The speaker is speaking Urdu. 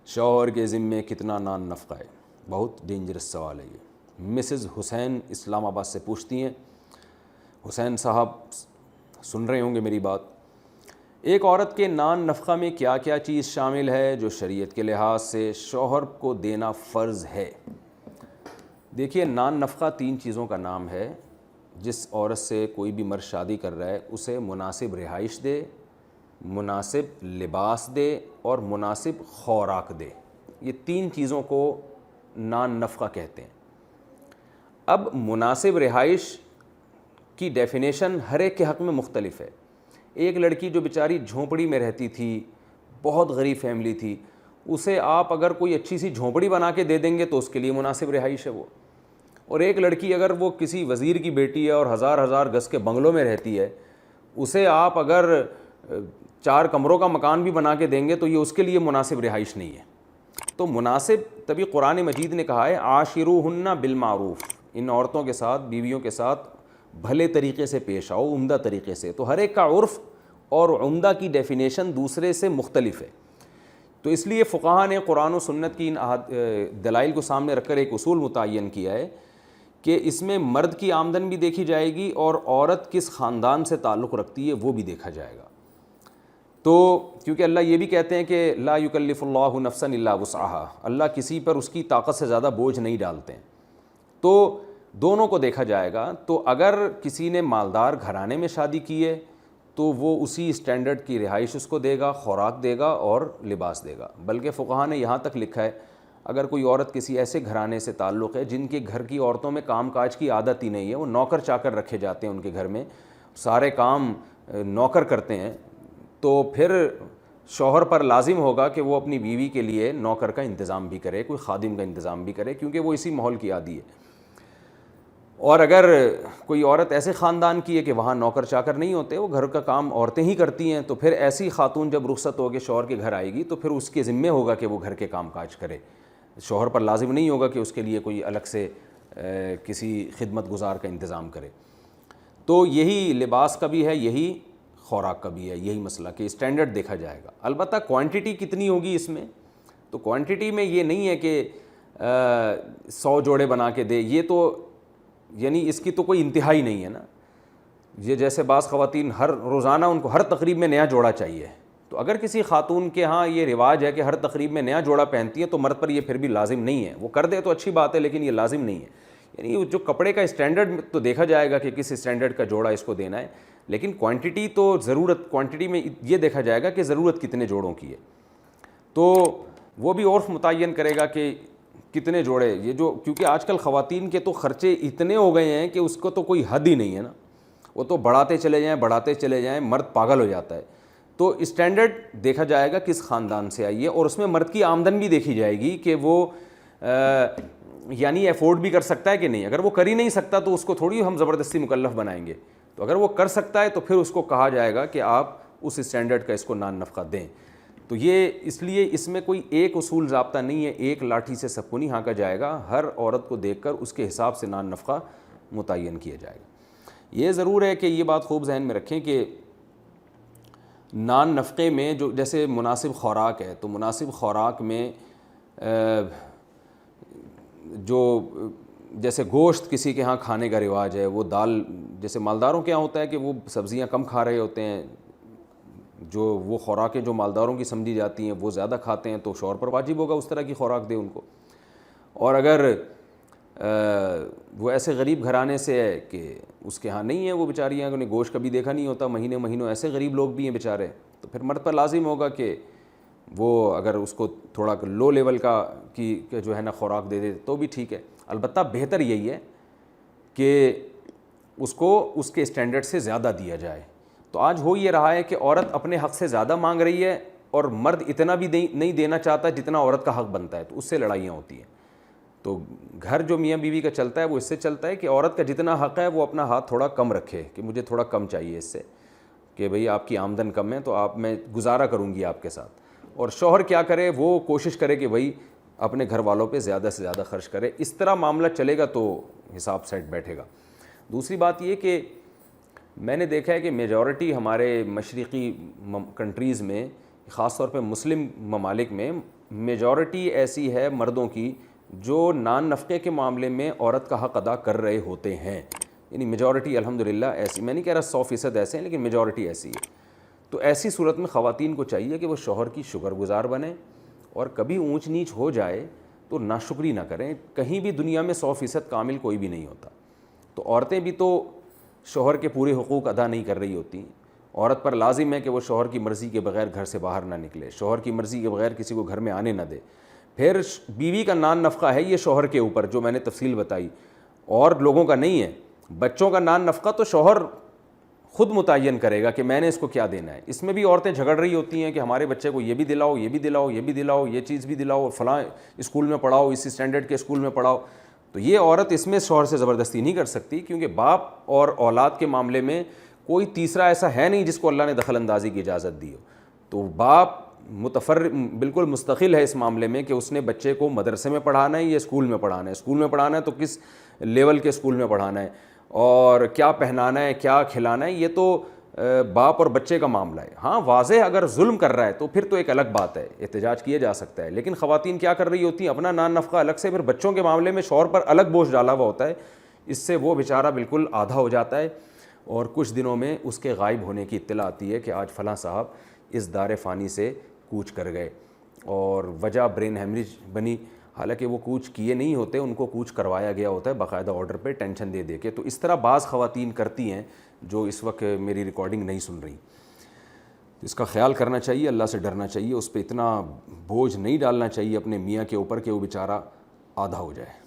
شوہر کے ذمے کتنا نان نفقہ ہے؟ بہت ڈینجرس سوال ہے یہ۔ مسز حسین اسلام آباد سے پوچھتی ہیں، حسین صاحب سن رہے ہوں گے میری بات، ایک عورت کے نان نفقہ میں کیا کیا چیز شامل ہے جو شریعت کے لحاظ سے شوہر کو دینا فرض ہے؟ دیکھیے، نان نفقہ 3 چیزوں کا نام ہے۔ جس عورت سے کوئی بھی مرد شادی کر رہا ہے اسے مناسب رہائش دے، مناسب لباس دے اور مناسب خوراک دے۔ یہ 3 چیزوں کو نان نفقہ کہتے ہیں۔ اب مناسب رہائش کی ڈیفینیشن ہر ایک کے حق میں مختلف ہے۔ ایک لڑکی جو بیچاری جھونپڑی میں رہتی تھی، بہت غریب فیملی تھی، اسے آپ اگر کوئی اچھی سی جھونپڑی بنا کے دے دیں گے تو اس کے لیے مناسب رہائش ہے وہ۔ اور ایک لڑکی اگر وہ کسی وزیر کی بیٹی ہے اور ہزار گز کے بنگلوں میں رہتی ہے، اسے آپ اگر 4 کمروں کا مکان بھی بنا کے دیں گے تو یہ اس کے لیے مناسب رہائش نہیں ہے۔ تو مناسب، تبھی قرآن مجید نے کہا ہے عاشروہن بالمعروف، ان عورتوں کے ساتھ، بیویوں کے ساتھ بھلے طریقے سے پیش آؤ، عمدہ طریقے سے۔ تو ہر ایک کا عرف اور عمدہ کی ڈیفینیشن دوسرے سے مختلف ہے۔ تو اس لیے فقہاء نے قرآن و سنت کی ان دلائل کو سامنے رکھ کر ایک اصول متعین کیا ہے کہ اس میں مرد کی آمدن بھی دیکھی جائے گی اور عورت کس خاندان سے تعلق رکھتی ہے وہ بھی دیکھا جائے گا۔ تو کیونکہ اللہ یہ بھی کہتے ہیں کہ لا یکلف اللہ نفسا الا وسعہا، اللہ کسی پر اس کی طاقت سے زیادہ بوجھ نہیں ڈالتے ہیں، تو دونوں کو دیکھا جائے گا۔ تو اگر کسی نے مالدار گھرانے میں شادی کی ہے تو وہ اسی اسٹینڈرڈ کی رہائش اس کو دے گا، خوراک دے گا اور لباس دے گا۔ بلکہ فقہاء نے یہاں تک لکھا ہے اگر کوئی عورت کسی ایسے گھرانے سے تعلق ہے جن کے گھر کی عورتوں میں کام کاج کی عادت ہی نہیں ہے، وہ نوکر چاکر رکھے جاتے ہیں ان کے گھر میں، سارے کام نوکر کرتے ہیں، تو پھر شوہر پر لازم ہوگا کہ وہ اپنی بیوی کے لیے نوکر کا انتظام بھی کرے، کوئی خادم کا انتظام بھی کرے، کیونکہ وہ اسی ماحول کی عادی ہے۔ اور اگر کوئی عورت ایسے خاندان کی ہے کہ وہاں نوکر چاکر نہیں ہوتے، وہ گھر کا کام عورتیں ہی کرتی ہیں، تو پھر ایسی خاتون جب رخصت ہو کے شوہر کے گھر آئے گی تو پھر اس کے ذمے ہوگا کہ وہ گھر کے کام کاج کرے۔ شوہر پر لازم نہیں ہوگا کہ اس کے لیے کوئی الگ سے کسی خدمت گزار کا انتظام کرے۔ تو یہی لباس کا بھی ہے، یہی خوراک کا بھی ہے، یہی مسئلہ کہ اسٹینڈرڈ دیکھا جائے گا۔ البتہ کوانٹٹی کتنی ہوگی اس میں، تو کوانٹٹی میں یہ نہیں ہے کہ 100 جوڑے بنا کے دے، یہ تو یعنی اس کی تو کوئی انتہائی نہیں ہے نا۔ یہ جیسے بعض خواتین ہر روزانہ ان کو ہر تقریب میں نیا جوڑا چاہیے، تو اگر کسی خاتون کے ہاں یہ رواج ہے کہ ہر تقریب میں نیا جوڑا پہنتی ہے تو مرد پر یہ پھر بھی لازم نہیں ہے۔ وہ کر دے تو اچھی بات ہے لیکن یہ لازم نہیں ہے۔ یعنی جو کپڑے کا اسٹینڈرڈ تو دیکھا جائے گا کہ کس اسٹینڈرڈ کا جوڑا اس کو دینا ہے، لیکن کوانٹٹی تو ضرورت، کوانٹٹی میں یہ دیکھا جائے گا کہ ضرورت کتنے جوڑوں کی ہے، تو وہ بھی عرف متعین کرے گا کہ کتنے جوڑے یہ جو، کیونکہ آج کل خواتین کے تو خرچے اتنے ہو گئے ہیں کہ اس کو تو کوئی حد ہی نہیں ہے نا، وہ تو بڑھاتے چلے جائیں، مرد پاگل ہو جاتا ہے۔ تو اسٹینڈرڈ دیکھا جائے گا کس خاندان سے آئی ہے، اور اس میں مرد کی آمدن بھی دیکھی جائے گی کہ وہ یعنی افورڈ بھی کر سکتا ہے کہ نہیں۔ اگر وہ کر ہی نہیں سکتا تو اس کو تھوڑی ہم زبردستی مکلف بنائیں گے، تو اگر وہ کر سکتا ہے تو پھر اس کو کہا جائے گا کہ آپ اس اسٹینڈرڈ کا اس کو نان نفقہ دیں۔ تو یہ اس لیے اس میں کوئی ایک اصول ضابطہ نہیں ہے، ایک لاٹھی سے سب کو نہیں ہانکا جائے گا، ہر عورت کو دیکھ کر اس کے حساب سے نان نفقہ متعین کیا جائے گا۔ یہ ضرور ہے کہ یہ بات خوب ذہن میں رکھیں کہ نان نفقے میں جو جیسے مناسب خوراک ہے، تو مناسب خوراک میں جو جیسے گوشت کسی کے ہاں کھانے کا رواج ہے، وہ دال جیسے مالداروں کے ہاں ہوتا ہے کہ وہ سبزیاں کم کھا رہے ہوتے ہیں، جو وہ خوراکیں جو مالداروں کی سمجھی جاتی ہیں وہ زیادہ کھاتے ہیں، تو شوہر پر واجب ہوگا اس طرح کی خوراک دے ان کو۔ اور اگر وہ ایسے غریب گھرانے سے ہے کہ اس کے ہاں نہیں ہے، وہ بیچاریاں انہیں گوشت کبھی دیکھا نہیں ہوتا، مہینوں ایسے غریب لوگ بھی ہیں بیچارے، تو پھر مرد پر لازم ہوگا کہ وہ اگر اس کو تھوڑا لو لیول کا کی جو ہے نا خوراک دے دے تو بھی ٹھیک ہے۔ البتہ بہتر یہی ہے کہ اس کو اس کے اسٹینڈرڈ سے زیادہ دیا جائے۔ تو آج ہو یہ رہا ہے کہ عورت اپنے حق سے زیادہ مانگ رہی ہے اور مرد اتنا بھی نہیں دینا چاہتا جتنا عورت کا حق بنتا ہے، تو اس سے لڑائیاں ہوتی ہیں۔ تو گھر جو میاں بیوی کا چلتا ہے وہ اس سے چلتا ہے کہ عورت کا جتنا حق ہے وہ اپنا ہاتھ تھوڑا کم رکھے کہ مجھے تھوڑا کم چاہیے اس سے، کہ بھئی آپ کی آمدن کم ہے تو میں گزارا کروں گی آپ کے ساتھ، اور شوہر کیا کرے، وہ کوشش کرے کہ بھئی اپنے گھر والوں پہ زیادہ سے زیادہ خرچ کرے۔ اس طرح معاملہ چلے گا تو حساب سیٹ بیٹھے گا۔ دوسری بات یہ کہ میں نے دیکھا ہے کہ میجورٹی ہمارے مشرقی کنٹریز میں، خاص طور پہ مسلم ممالک میں، میجورٹی ایسی ہے مردوں کی جو نان نفقے کے معاملے میں عورت کا حق ادا کر رہے ہوتے ہیں، یعنی میجورٹی الحمدللہ ایسی، میں نہیں کہہ رہا 100% ایسے ہیں لیکن میجورٹی ایسی ہے۔ تو ایسی صورت میں خواتین کو چاہیے کہ وہ شوہر کی شکر گزار بنیں، اور کبھی اونچ نیچ ہو جائے تو ناشکری نہ کریں۔ کہیں بھی دنیا میں 100% کامل کوئی بھی نہیں ہوتا، تو عورتیں بھی تو شوہر کے پورے حقوق ادا نہیں کر رہی ہوتی۔ عورت پر لازم ہے کہ وہ شوہر کی مرضی کے بغیر گھر سے باہر نہ نکلے، شوہر کی مرضی کے بغیر کسی کو گھر میں آنے نہ دے۔ پھر بیوی کا نان نفقہ ہے یہ شوہر کے اوپر، جو میں نے تفصیل بتائی، اور لوگوں کا نہیں ہے۔ بچوں کا نان نفقہ تو شوہر خود متعین کرے گا کہ میں نے اس کو کیا دینا ہے۔ اس میں بھی عورتیں جھگڑ رہی ہوتی ہیں کہ ہمارے بچے کو یہ بھی دلاؤ، یہ بھی دلاؤ، یہ بھی دلاؤ، یہ چیز بھی دلاؤ، فلاں اسکول میں پڑھاؤ، اسی اسٹینڈرڈ کے اسکول میں پڑھاؤ۔ تو یہ عورت اس میں شوہر سے زبردستی نہیں کر سکتی، کیونکہ باپ اور اولاد کے معاملے میں کوئی تیسرا ایسا ہے نہیں جس کو اللہ نے دخل اندازی کی اجازت دی ہو۔ تو باپ بالکل مستقل ہے اس معاملے میں کہ اس نے بچے کو مدرسے میں پڑھانا ہے یا اسکول میں پڑھانا ہے۔ اسکول میں پڑھانا ہے تو کس لیول کے اسکول میں پڑھانا ہے، اور کیا پہنانا ہے، کیا کھلانا ہے، یہ تو باپ اور بچے کا معاملہ ہے۔ ہاں واضح اگر ظلم کر رہا ہے تو پھر تو ایک الگ بات ہے، احتجاج کیا جا سکتا ہے، لیکن خواتین کیا کر رہی ہوتی ہیں، اپنا نان نفقہ الگ سے، پھر بچوں کے معاملے میں شوہر پر الگ بوجھ ڈالا ہوا ہوتا ہے۔ اس سے وہ بیچارہ بالکل آدھا ہو جاتا ہے، اور کچھ دنوں میں اس کے غائب ہونے کی اطلاع آتی ہے کہ آج فلاں صاحب اس دار فانی سے کوچ کر گئے، اور وجہ برین ہیمریج بنی، حالانکہ وہ کوچ کیے نہیں ہوتے، ان کو کوچ کروایا گیا ہوتا ہے باقاعدہ آرڈر پہ، ٹینشن دے کے۔ تو اس طرح بعض خواتین کرتی ہیں جو اس وقت میری ریکارڈنگ نہیں سن رہی۔ اس کا خیال کرنا چاہیے، اللہ سے ڈرنا چاہیے، اس پہ اتنا بوجھ نہیں ڈالنا چاہیے اپنے میاں کے اوپر کہ وہ بیچارہ آدھا ہو جائے۔